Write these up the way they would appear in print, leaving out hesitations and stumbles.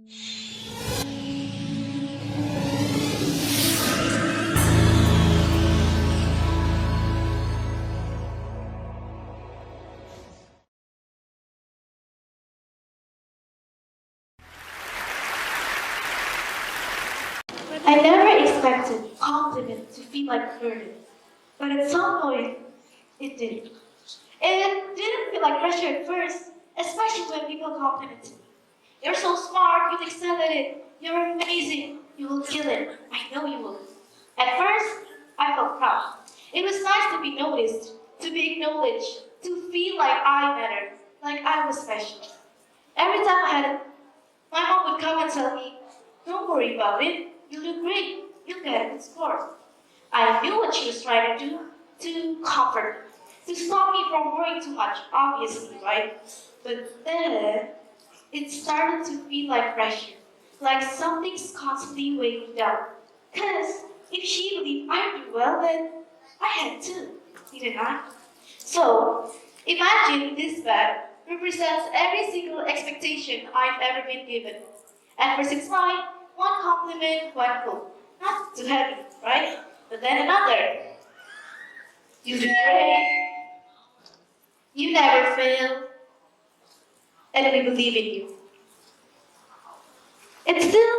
I never expected compliment to feel like a burden, but at some point, it did. It didn't feel like pressure at first, especially when people complimented me. You're so smart, you'll excel at it. You're amazing, you will kill it. I know you will. At first, I felt proud. It was nice to be noticed, to be acknowledged, to feel like I mattered, like I was special. Every time I had it, my mom would come and tell me, don't worry about it, you look great, you'll get a good score. I knew what she was trying to do, to comfort me, to stop me from worrying too much, obviously, right? But then, it started to feel like pressure, like something's constantly weighing me down. Because if she believed I do well, then I had to, didn't I? So, imagine this bag represents every single expectation I've ever been given. And for 6 months, one compliment, one quote. Not too heavy, right? But then another. You do great. You never fail. And we believe in you. It's still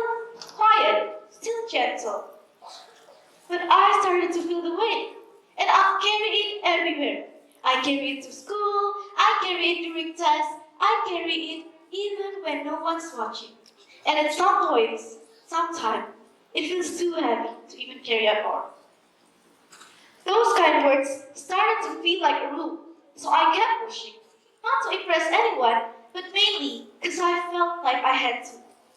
quiet, still gentle. But I started to feel the weight. And I carry it everywhere. I carry it to school, I carry it during tests, I carry it even when no one's watching. And at some points, sometimes, it feels too heavy to even carry at all. Those kind of words started to feel like a rule, so I kept pushing. Not to impress anyone, but mainly because I felt like I had to.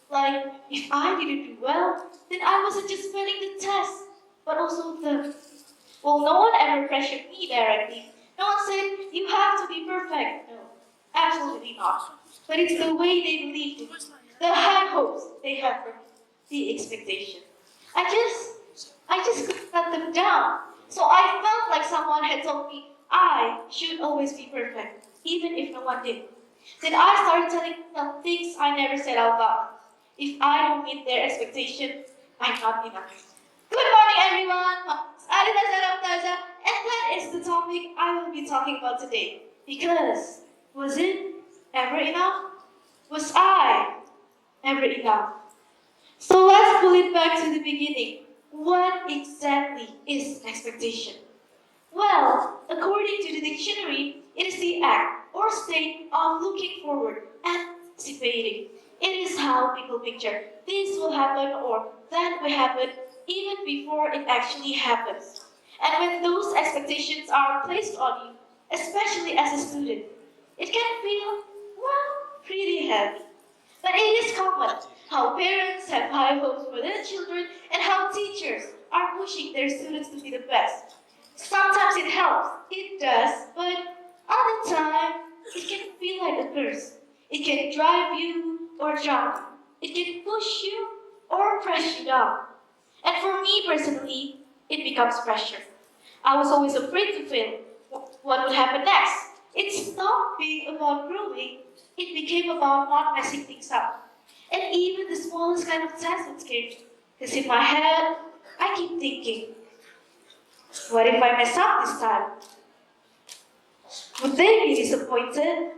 Like, if I didn't do well, then I wasn't just failing the test, but also them. Well, no one ever pressured me directly. No one said, you have to be perfect. No, absolutely not. But it's the way they believed in me, the high hopes they had for me, the expectation. I just couldn't let them down. So I felt like someone had told me I should always be perfect, even if no one did. Then I started telling them things I never said out loud. If I don't meet their expectation, I'm not enough. Good morning, everyone. It's Adila Zahra Mumtaza, and that is the topic I will be talking about today. Because, was it ever enough? Was I ever enough? So let's pull it back to the beginning. What exactly is expectation? Well, according to the dictionary, it is the act or state of looking forward, anticipating. It is how people picture this will happen or that will happen even before it actually happens. And when those expectations are placed on you, especially as a student, it can feel, well, pretty heavy. But it is common how parents have high hopes for their children and how teachers are pushing their students to be the best. Sometimes it helps, it does, but other times it can feel like a curse. It can drive you or drown you. It can push you or press you down. And for me personally, it becomes pressure. I was always afraid to fail. What would happen next? It stopped being about growing. It became about not messing things up. And even the smallest kind of test would scare me. Because in my head, I keep thinking, what if I mess up this time? Would they be disappointed?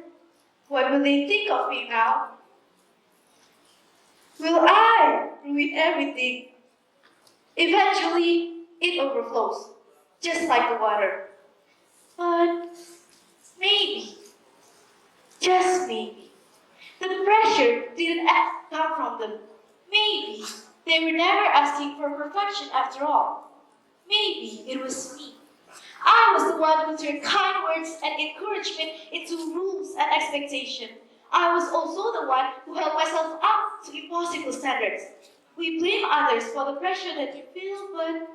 What will they think of me now? Will I ruin everything? Eventually, it overflows, just like the water. But maybe, just maybe, the pressure didn't come from them. Maybe they were never asking for perfection after all. Maybe it was me. I was the one who turned kind words and encouragement into rules and expectation. I was also the one who held myself up to impossible standards. We blame others for the pressure that we feel, but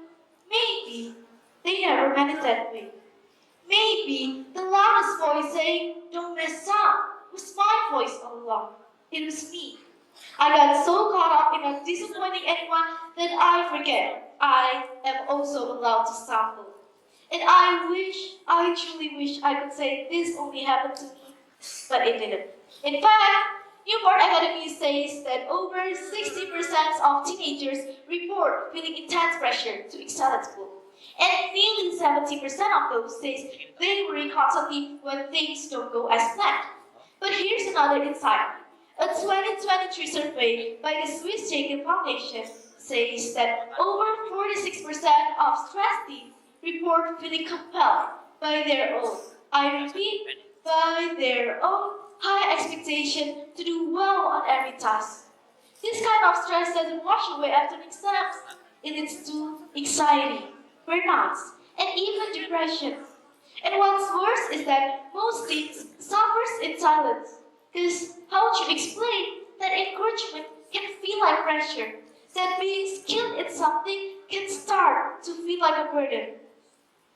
maybe they never meant it that way. Maybe the loudest voice saying, don't mess up, was my voice all along. It was me. I got so caught up in not disappointing anyone that I forget I am also allowed to stumble. And I truly wish I could say this only happened to me, but it didn't. In fact, Newport Academy says that over 60% of teenagers report feeling intense pressure to excel at school. And nearly 70% of those says they worry constantly when things don't go as planned. But here's another insight. A 2023 survey by the Swiss Jacob Foundation says that over 46% of stressed teens report feeling compelled by their own, I repeat, by their own high expectation to do well on every task. This kind of stress doesn't wash away after exams. It leads to anxiety, burnouts, and even depression. And what's worse is that most teens suffers in silence. Because how would you explain that encouragement can feel like pressure? That being skilled in something can start to feel like a burden.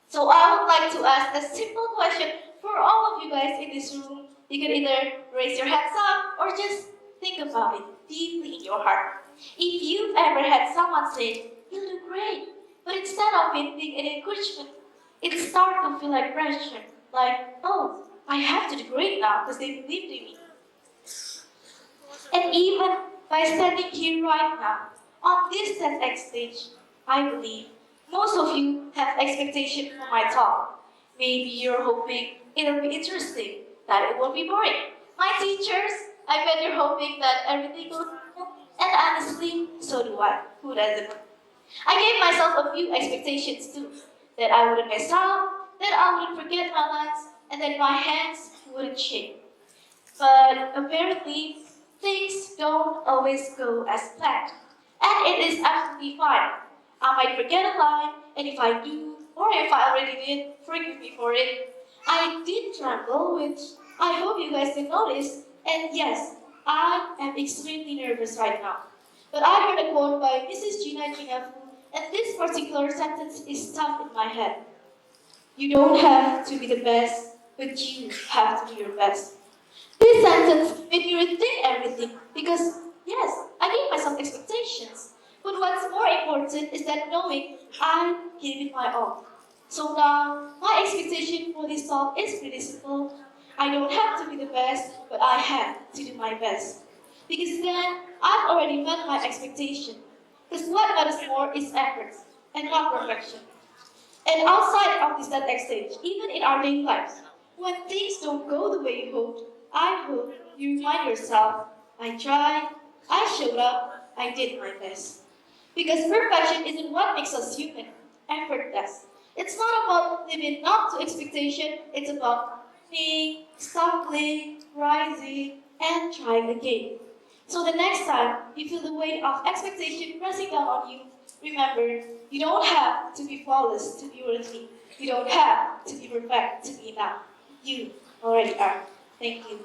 So I would like to ask a simple question for all of you guys in this room. You can either raise your hands up or just think about it deeply in your heart. If you've ever had someone say, "You'll do great," but instead of it being an encouragement, it starts to feel like pressure. Like, oh, I have to do great now because they believed in me. And even by standing here right now, on this TEDx stage, I believe most of you have expectation for my talk. Maybe you're hoping it'll be interesting, that it won't be boring. My teachers, I bet you're hoping that everything will be good. And honestly, so do I. Who doesn't? I gave myself a few expectations too. That I wouldn't mess up, that I wouldn't forget my lines, and that my hands wouldn't shake. But apparently, things don't always go as planned. And it is absolutely fine. I might forget a line, and if I do, or if I already did, forgive me for it. I did tremble, which I hope you guys did notice. And yes, I am extremely nervous right now. But I heard a quote by Mrs. Gina Ginafu, and this particular sentence is stuck in my head. You don't have to be the best, but you have to do your best. This sentence made me rethink everything because, yes, I gave myself expectations. But what's more important is that knowing I gave it my all. So now, my expectation for this talk is pretty simple. I don't have to be the best, but I have to do my best. Because then, I've already met my expectation. Because what matters more is effort and not perfection. And outside of this TEDx stage, even in our daily lives, when things don't go the way you hoped, I hope you remind yourself, I tried, I showed up, I did my best. Because perfection isn't what makes us human, effort does. It's not about living up to expectation, it's about being, stumbling, rising, and trying again. So the next time you feel the weight of expectation pressing down on you, remember, you don't have to be flawless to be worthy. You don't have to be perfect to be enough. You already are. Thank you.